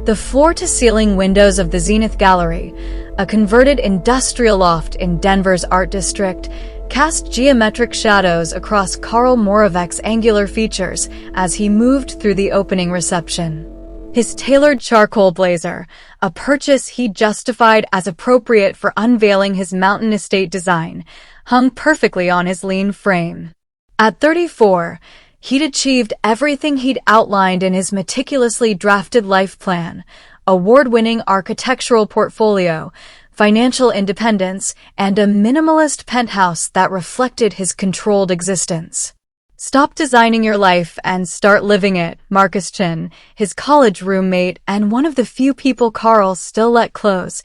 The floor-to-ceiling windows of the Zenith Gallery, a converted industrial loft in Denver's art district, cast geometric shadows across Karl Moravec's angular features as he moved through the opening reception. His tailored charcoal blazer, a purchase he justified as appropriate for unveiling his mountain estate design, hung perfectly on his lean frame. At 34, he'd achieved everything he'd outlined in his meticulously drafted life plan: award-winning architectural portfolio, financial independence, and a minimalist penthouse that reflected his controlled existence. "Stop designing your life and start living it," Marcus Chin, his college roommate and one of the few people Karl still let close,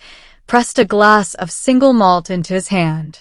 pressed a glass of single malt into his hand.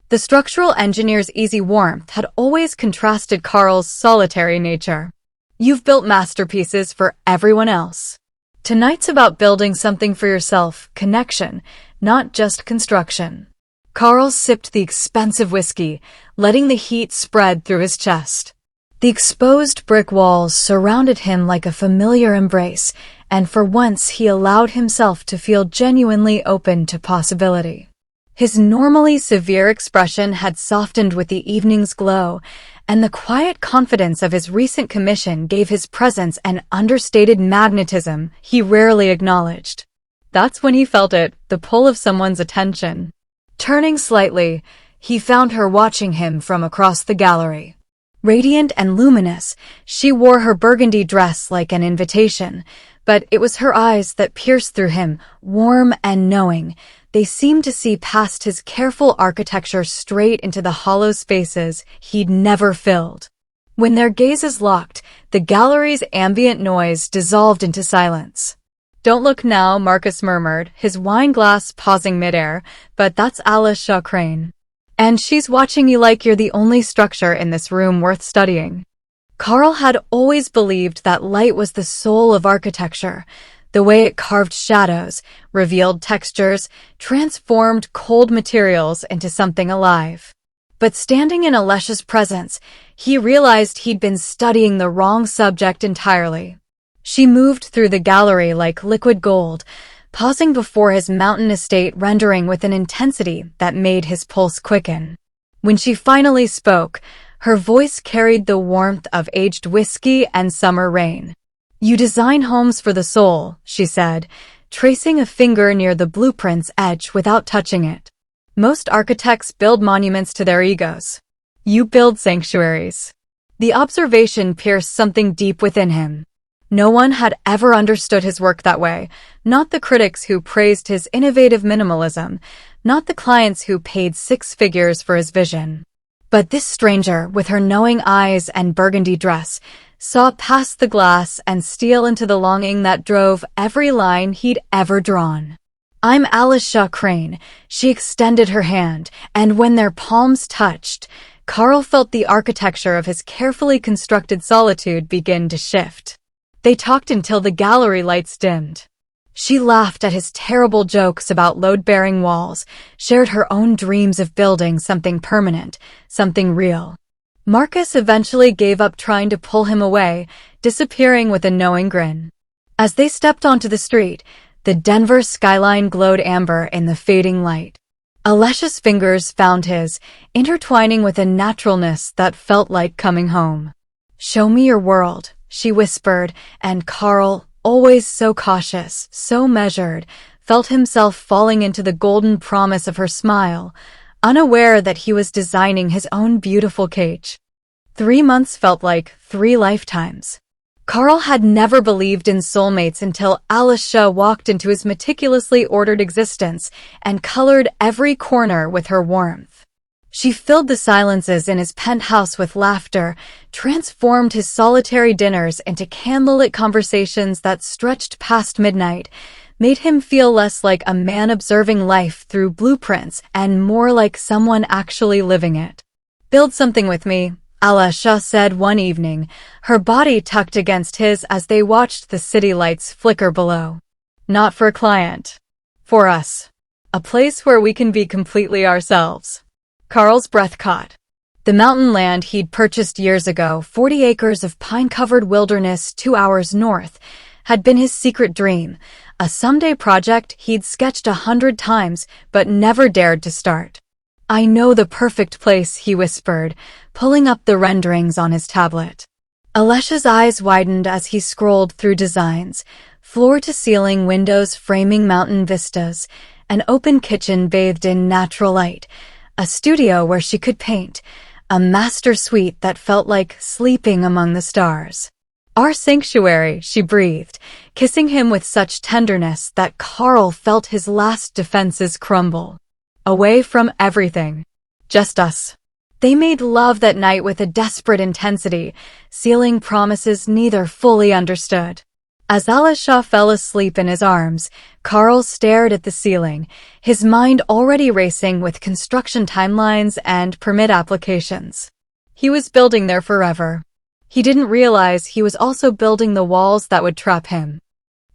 The structural engineer's easy warmth had always contrasted Karl's solitary nature. "You've built masterpieces for everyone else. Tonight's about building something for yourself, connection, not just construction." Karl sipped the expensive whiskey, letting the heat spread through his chest. The exposed brick walls surrounded him like a familiar embrace, and for once he allowed himself to feel genuinely open to possibility. His normally severe expression had softened with the evening's glow, and the quiet confidence of his recent commission gave his presence an understated magnetism he rarely acknowledged. That's when he felt it, the pull of someone's attention. Turning slightly, he found her watching him from across the gallery. Radiant and luminous, she wore her burgundy dress like an invitation, but it was her eyes that pierced through him, warm and knowing. They seemed to see past his careful architecture straight into the hollow spaces he'd never filled. When their gazes locked, the gallery's ambient noise dissolved into silence. "Don't look now," Marcus murmured, his wine glass pausing midair, "but that's Alice Shaw Crane. And she's watching you like you're the only structure in this room worth studying." Karl had always believed that light was the soul of architecture, the way it carved shadows, revealed textures, transformed cold materials into something alive. But standing in Alesha's presence, he realized he'd been studying the wrong subject entirely. She moved through the gallery like liquid gold, pausing before his mountain estate rendering with an intensity that made his pulse quicken. When she finally spoke, her voice carried the warmth of aged whiskey and summer rain. "You design homes for the soul," she said, tracing a finger near the blueprint's edge without touching it. "Most architects build monuments to their egos. You build sanctuaries." The observation pierced something deep within him. No one had ever understood his work that way, not the critics who praised his innovative minimalism, not the clients who paid six figures for his vision. But this stranger, with her knowing eyes and burgundy dress, saw past the glass and steal into the longing that drove every line he'd ever drawn. "I'm Alice Shaw Crane." She extended her hand, and when their palms touched, Karl felt the architecture of his carefully constructed solitude begin to shift. They talked until the gallery lights dimmed. She laughed at his terrible jokes about load-bearing walls, shared her own dreams of building something permanent, something real. Marcus eventually gave up trying to pull him away, disappearing with a knowing grin. As they stepped onto the street, the Denver skyline glowed amber in the fading light. Alesha's fingers found his, intertwining with a naturalness that felt like coming home. "Show me your world," she whispered, and Karl, always so cautious, so measured, felt himself falling into the golden promise of her smile, unaware that he was designing his own beautiful cage. 3 months felt like 3 lifetimes. Karl had never believed in soulmates until Alicia walked into his meticulously ordered existence and colored every corner with her warmth. She filled the silences in his penthouse with laughter, transformed his solitary dinners into candlelit conversations that stretched past midnight, made him feel less like a man observing life through blueprints and more like someone actually living it. "Build something with me," Alicia said one evening, her body tucked against his as they watched the city lights flicker below. "Not for a client. For us. A place where we can be completely ourselves." Karl's breath caught. The mountain land he'd purchased years ago, 40 acres of pine-covered wilderness 2 hours north, had been his secret dream, a someday project he'd sketched 100 times but never dared to start. "I know the perfect place," he whispered, pulling up the renderings on his tablet. Alesha's eyes widened as he scrolled through designs, floor-to-ceiling windows framing mountain vistas, an open kitchen bathed in natural light, a studio where she could paint, a master suite that felt like sleeping among the stars. "Our sanctuary," she breathed, kissing him with such tenderness that Carl felt his last defenses crumble. Away from everything. Just us. They made love that night with a desperate intensity, sealing promises neither fully understood. As Alesha fell asleep in his arms, Carl stared at the ceiling, his mind already racing with construction timelines and permit applications. He was building there forever. He didn't realize he was also building the walls that would trap him.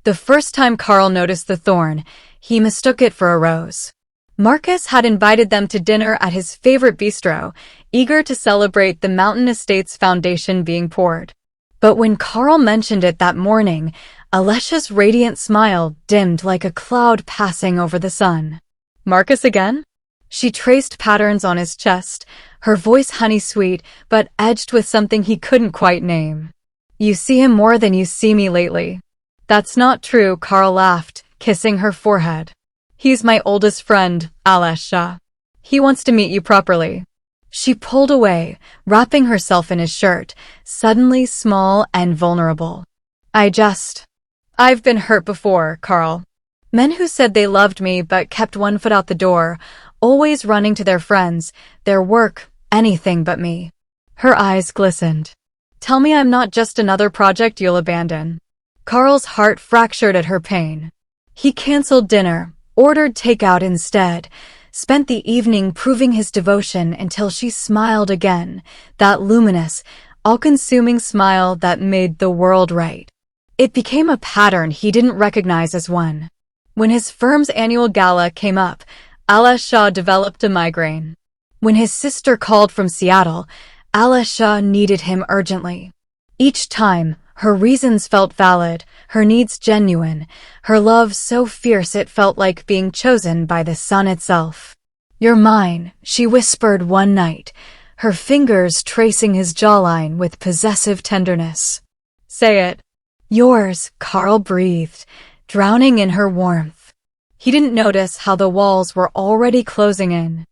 The first time Carl noticed the thorn, he mistook it for a rose. Marcus had invited them to dinner at his favorite bistro, eager to celebrate the mountain estate's foundation being poured. But when Carl mentioned it that morning, Alesha's radiant smile dimmed like a cloud passing over the sun. "Marcus again?" She traced patterns on his chest, her voice honey-sweet, but edged with something he couldn't quite name. "You see him more than you see me lately." "That's not true," Carl laughed, kissing her forehead. "He's my oldest friend, Alesha. He wants to meet you properly." She pulled away, wrapping herself in his shirt, suddenly small and vulnerable. I've been hurt before, Carl. Men who said they loved me but kept one foot out the door, always running to their friends, their work, anything but me." Her eyes glistened. "Tell me I'm not just another project you'll abandon." Carl's heart fractured at her pain. He canceled dinner, ordered takeout instead, spent the evening proving his devotion until she smiled again, that luminous, all-consuming smile that made the world right. It became a pattern he didn't recognize as one. When his firm's annual gala came up, Alesha developed a migraine. When his sister called from Seattle, Alesha needed him urgently. Each time, her reasons felt valid, her needs genuine, her love so fierce it felt like being chosen by the sun itself. "You're mine," she whispered one night, her fingers tracing his jawline with possessive tenderness. "Say it." "Yours," Carl breathed, drowning in her warmth. He didn't notice how the walls were already closing in.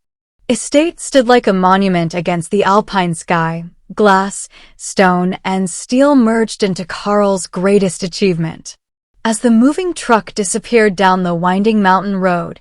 Estate stood like a monument against the alpine sky. Glass, stone, and steel merged into Carl's greatest achievement. As the moving truck disappeared down the winding mountain road,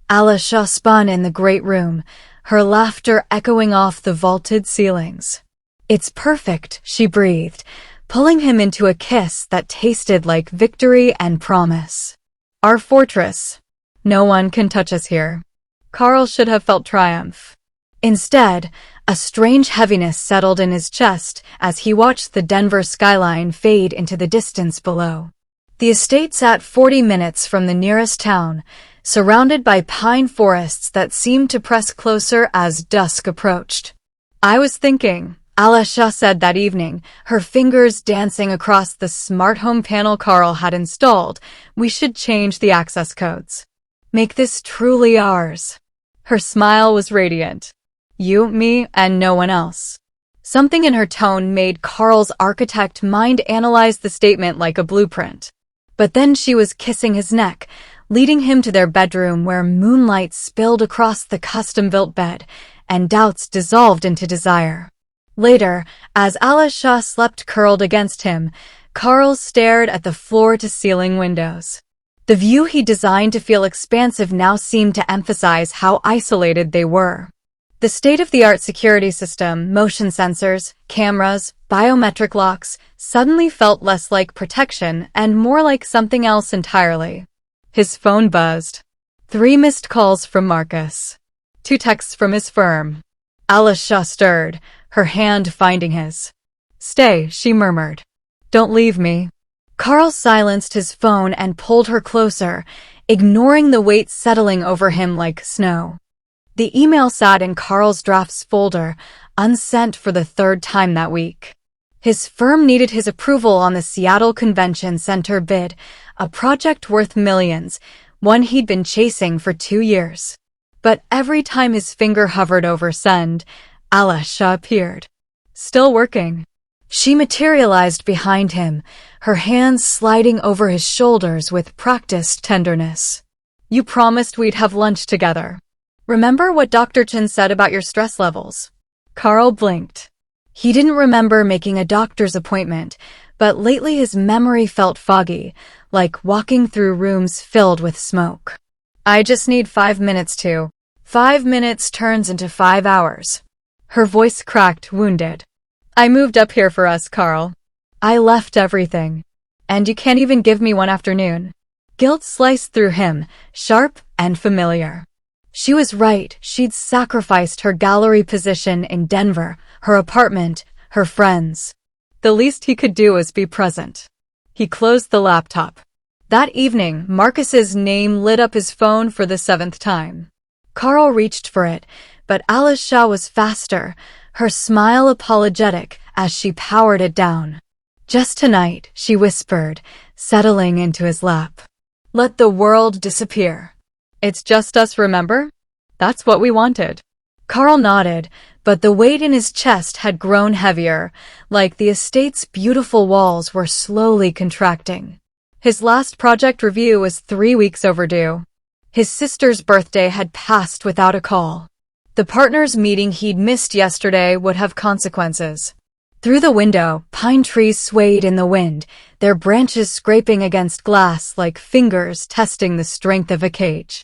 Alesha spun in the great room, her laughter echoing off the vaulted ceilings. "It's perfect," she breathed, pulling him into a kiss that tasted like victory and promise. "Our fortress. No one can touch us here." Carl should have felt triumph. Instead, a strange heaviness settled in his chest as he watched the Denver skyline fade into the distance below. The estate sat 40 minutes from the nearest town, surrounded by pine forests that seemed to press closer as dusk approached. "I was thinking," Alesha said that evening, her fingers dancing across the smart home panel Carl had installed, "we should change the access codes. Make this truly ours." Her smile was radiant. "You, me, and no one else." Something in her tone made Carl's architect mind analyze the statement like a blueprint. But then she was kissing his neck, leading him to their bedroom where moonlight spilled across the custom-built bed, and doubts dissolved into desire. Later, as Alesha slept curled against him, Carl stared at the floor-to-ceiling windows. The view he designed to feel expansive now seemed to emphasize how isolated they were. The state-of-the-art security system, motion sensors, cameras, biometric locks, suddenly felt less like protection and more like something else entirely. His phone buzzed. 3 missed calls from Marcus. 2 texts from his firm. Alesha stirred, her hand finding his. "Stay," she murmured. "Don't leave me." Carl silenced his phone and pulled her closer, ignoring the weight settling over him like snow. The email sat in Carl's drafts folder, unsent for the 3rd time that week. His firm needed his approval on the Seattle Convention Center bid, a project worth millions, one he'd been chasing for 2 years. But every time his finger hovered over send, Alicia appeared. Still working. She materialized behind him, her hands sliding over his shoulders with practiced tenderness. You promised we'd have lunch together. Remember what Dr. Chen said about your stress levels? Carl blinked. He didn't remember making a doctor's appointment, but lately his memory felt foggy, like walking through rooms filled with smoke. I just need 5 minutes to. 5 minutes turns into 5 hours. Her voice cracked, wounded. I moved up here for us, Carl. I left everything. And you can't even give me one afternoon. Guilt sliced through him, sharp and familiar. She was right. She'd sacrificed her gallery position in Denver, her apartment, her friends. The least he could do was be present. He closed the laptop. That evening, Marcus's name lit up his phone for the 7th time. Carl reached for it, but Alicia was faster, her smile apologetic as she powered it down. Just tonight, she whispered, settling into his lap. Let the world disappear. It's just us, remember? That's what we wanted. Carl nodded, but the weight in his chest had grown heavier, like the estate's beautiful walls were slowly contracting. His last project review was 3 weeks overdue. His sister's birthday had passed without a call. The partners' meeting he'd missed yesterday would have consequences. Through the window, pine trees swayed in the wind, their branches scraping against glass like fingers testing the strength of a cage.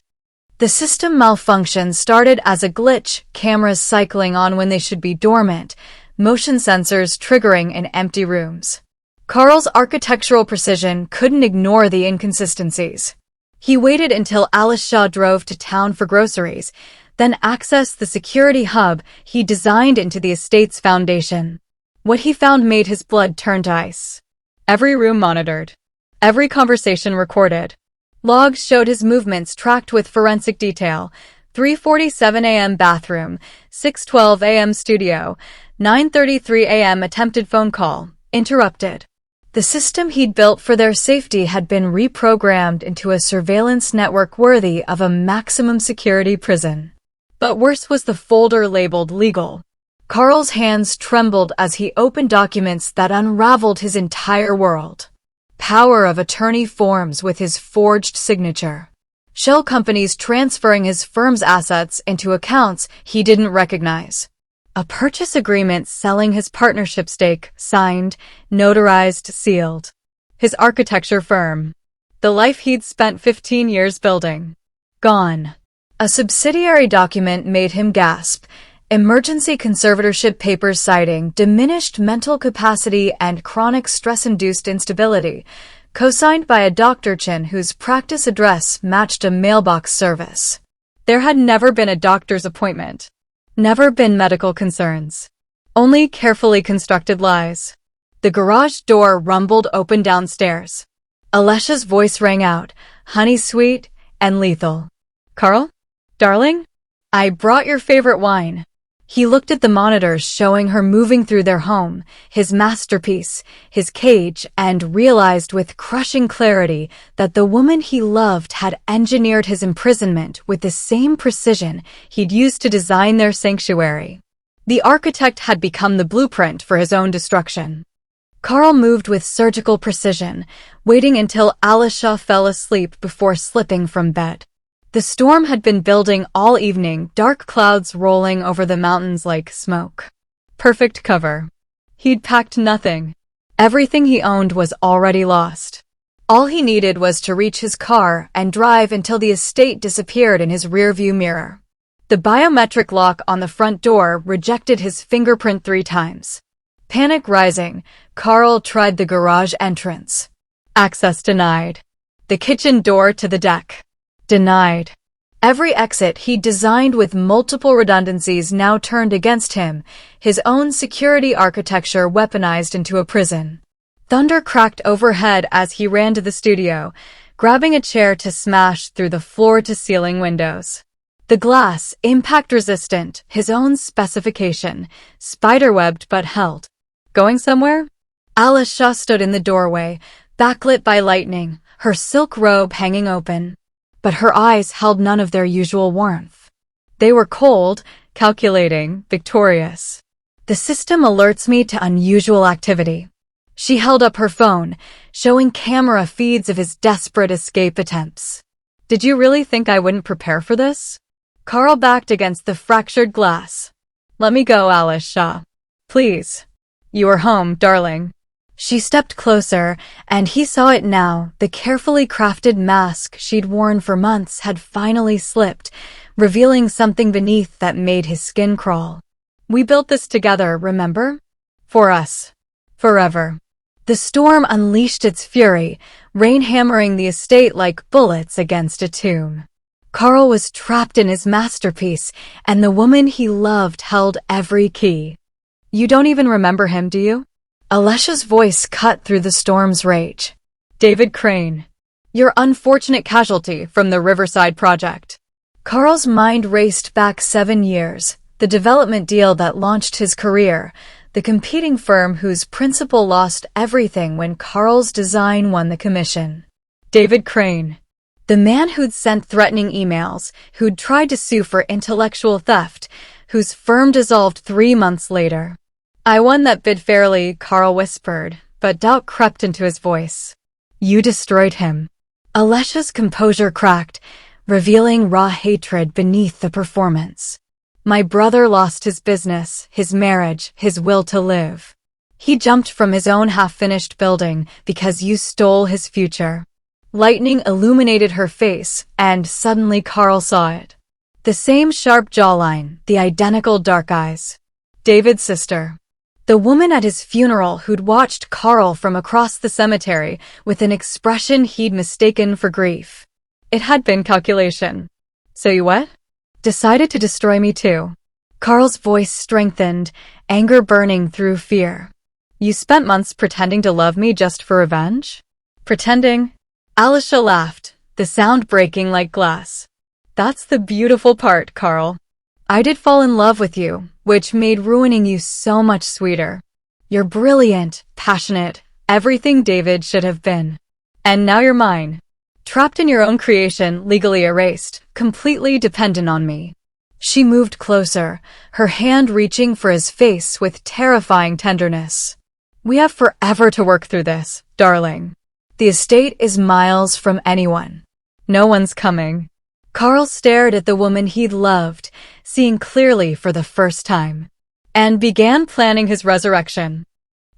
The system malfunction started as a glitch, cameras cycling on when they should be dormant, motion sensors triggering in empty rooms. Carl's architectural precision couldn't ignore the inconsistencies. He waited until Alicia drove to town for groceries, then accessed the security hub he designed into the estate's foundation. What he found made his blood turn to ice. Every room monitored. Every conversation recorded. Logs showed his movements tracked with forensic detail. 3:47 a.m. bathroom, 6:12 a.m. studio, 9:33 a.m. attempted phone call, interrupted. The system he'd built for their safety had been reprogrammed into a surveillance network worthy of a maximum security prison. But worse was the folder labeled legal. Carl's hands trembled as he opened documents that unraveled his entire world. Power of attorney forms with his forged signature. Shell companies transferring his firm's assets into accounts he didn't recognize. A purchase agreement selling his partnership stake, signed, notarized, sealed. His architecture firm. The life he'd spent 15 years building. Gone. A subsidiary document made him gasp. Emergency conservatorship papers citing diminished mental capacity and chronic stress-induced instability, co-signed by a Dr. Chen whose practice address matched a mailbox service. There had never been a doctor's appointment. Never been medical concerns. Only carefully constructed lies. The garage door rumbled open downstairs. Alicia's voice rang out, honey-sweet and lethal. Carl? Darling? I brought your favorite wine. He looked at the monitors showing her moving through their home, his masterpiece, his cage, and realized with crushing clarity that the woman he loved had engineered his imprisonment with the same precision he'd used to design their sanctuary. The architect had become the blueprint for his own destruction. Carl moved with surgical precision, waiting until Alicia fell asleep before slipping from bed. The storm had been building all evening, dark clouds rolling over the mountains like smoke. Perfect cover. He'd packed nothing. Everything he owned was already lost. All he needed was to reach his car and drive until the estate disappeared in his rearview mirror. The biometric lock on the front door rejected his fingerprint 3 times. Panic rising, Carl tried the garage entrance. Access denied. The kitchen door to the deck. Denied. Every exit he designed with multiple redundancies now turned against him, his own security architecture weaponized into a prison. Thunder cracked overhead as he ran to the studio, grabbing a chair to smash through the floor-to-ceiling windows. The glass, impact-resistant, his own specification, spiderwebbed but held. Going somewhere? Alicia stood in the doorway, backlit by lightning, her silk robe hanging open. But her eyes held none of their usual warmth. They were cold, calculating, victorious. The system alerts me to unusual activity. She held up her phone, showing camera feeds of his desperate escape attempts. Did you really think I wouldn't prepare for this? Carl backed against the fractured glass. Let me go, Alicia. Please. You are home, darling. She stepped closer, and he saw it now. The carefully crafted mask she'd worn for months had finally slipped, revealing something beneath that made his skin crawl. We built this together, remember? For us. Forever. The storm unleashed its fury, rain hammering the estate like bullets against a tomb. Carl was trapped in his masterpiece, and the woman he loved held every key. You don't even remember him, do you? Alicia's voice cut through the storm's rage. David Crane. Your unfortunate casualty from the Riverside Project. Carl's mind raced back 7 years, the development deal that launched his career, the competing firm whose principal lost everything when Carl's design won the commission. David Crane. The man who'd sent threatening emails, who'd tried to sue for intellectual theft, whose firm dissolved 3 months later. I won that bid fairly, Carl whispered, but doubt crept into his voice. You destroyed him. Alicia's composure cracked, revealing raw hatred beneath the performance. My brother lost his business, his marriage, his will to live. He jumped from his own half-finished building because you stole his future. Lightning illuminated her face, and suddenly Carl saw it. The same sharp jawline, the identical dark eyes. David's sister. The woman at his funeral who'd watched Carl from across the cemetery with an expression he'd mistaken for grief. It had been calculation. So you what? Decided to destroy me too. Carl's voice strengthened, anger burning through fear. You spent months pretending to love me just for revenge? Pretending? Alicia laughed, the sound breaking like glass. That's the beautiful part, Carl. I did fall in love with you, which made ruining you so much sweeter. You're brilliant, passionate, everything David should have been. And now you're mine. Trapped in your own creation, legally erased, completely dependent on me. She moved closer, her hand reaching for his face with terrifying tenderness. We have forever to work through this, darling. The estate is miles from anyone. No one's coming. Carl stared at the woman he'd loved, seeing clearly for the first time, and began planning his resurrection.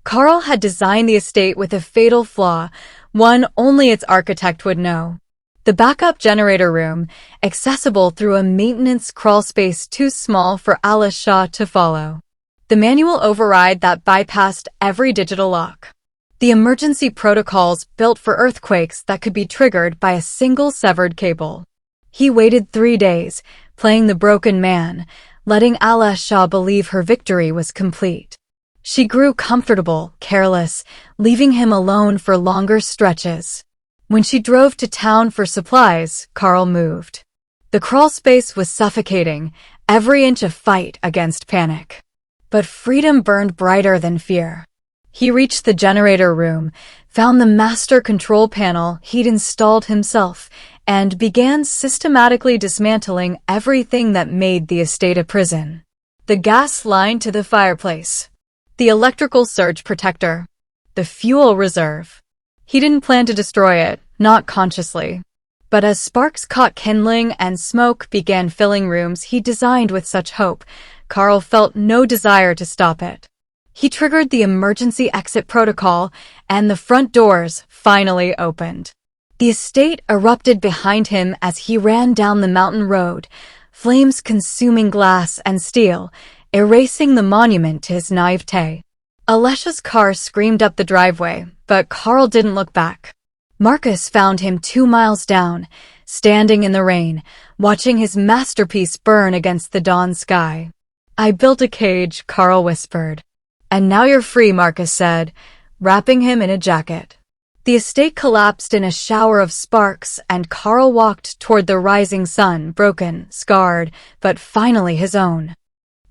Carl had designed the estate with a fatal flaw, one only its architect would know. The backup generator room, accessible through a maintenance crawl space too small for Alicia to follow. The manual override that bypassed every digital lock. The emergency protocols built for earthquakes that could be triggered by a single severed cable. He waited 3 days, playing the broken man, letting Alicia believe her victory was complete. She grew comfortable, careless, leaving him alone for longer stretches. When she drove to town for supplies, Carl moved. The crawl space was suffocating, every inch a fight against panic. But freedom burned brighter than fear. He reached the generator room, found the master control panel he'd installed himself, and began systematically dismantling everything that made the estate a prison. The gas line to the fireplace. The electrical surge protector. The fuel reserve. He didn't plan to destroy it, not consciously. But as sparks caught kindling and smoke began filling rooms he designed with such hope, Carl felt no desire to stop it. He triggered the emergency exit protocol, and the front doors finally opened. The estate erupted behind him as he ran down the mountain road, flames consuming glass and steel, erasing the monument to his naivete. Alicia's car screamed up the driveway, but Carl didn't look back. Marcus found him 2 miles down, standing in the rain, watching his masterpiece burn against the dawn sky. I built a cage, Carl whispered. And now you're free, Marcus said, wrapping him in a jacket. The estate collapsed in a shower of sparks, and Carl walked toward the rising sun, broken, scarred, but finally his own.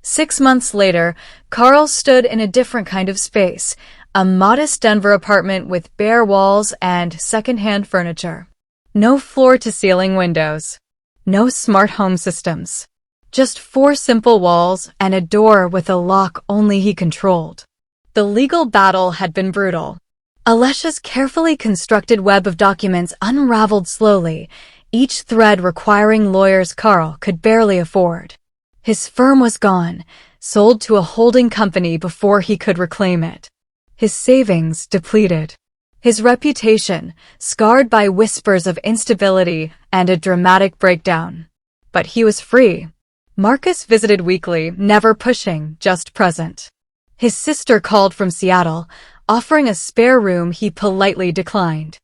6 months later, Carl stood in a different kind of space, a modest Denver apartment with bare walls and second-hand furniture. No floor-to-ceiling windows. No smart home systems. Just 4 simple walls and a door with a lock only he controlled. The legal battle had been brutal. Alesha's carefully constructed web of documents unraveled slowly, each thread requiring lawyers Carl could barely afford. His firm was gone, sold to a holding company before he could reclaim it. His savings depleted. His reputation scarred by whispers of instability and a dramatic breakdown. But he was free. Marcus visited weekly, never pushing, just present. His sister called from Seattle, offering a spare room he politely declined.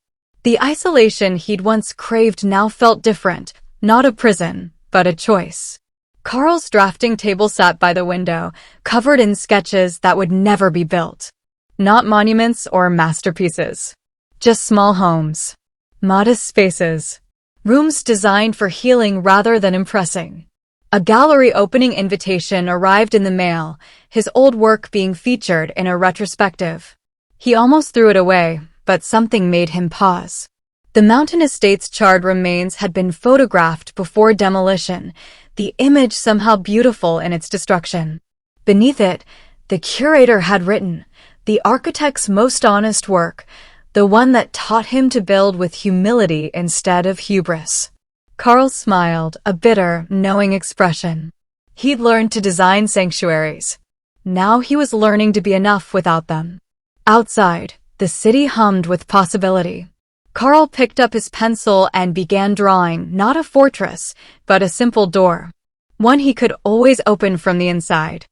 The isolation he'd once craved now felt different, not a prison, but a choice. Carl's drafting table sat by the window, covered in sketches that would never be built. Not monuments or masterpieces. Just small homes. Modest spaces. Rooms designed for healing rather than impressing. A gallery opening invitation arrived in the mail, his old work being featured in a retrospective. He almost threw it away, but something made him pause. The Mountain Estate's charred remains had been photographed before demolition, the image somehow beautiful in its destruction. Beneath it, the curator had written, the architect's most honest work, the one that taught him to build with humility instead of hubris. Carl smiled, a bitter, knowing expression. He'd learned to design sanctuaries. Now he was learning to be enough without them. Outside, the city hummed with possibility. Carl picked up his pencil and began drawing, not a fortress, but a simple door. One he could always open from the inside.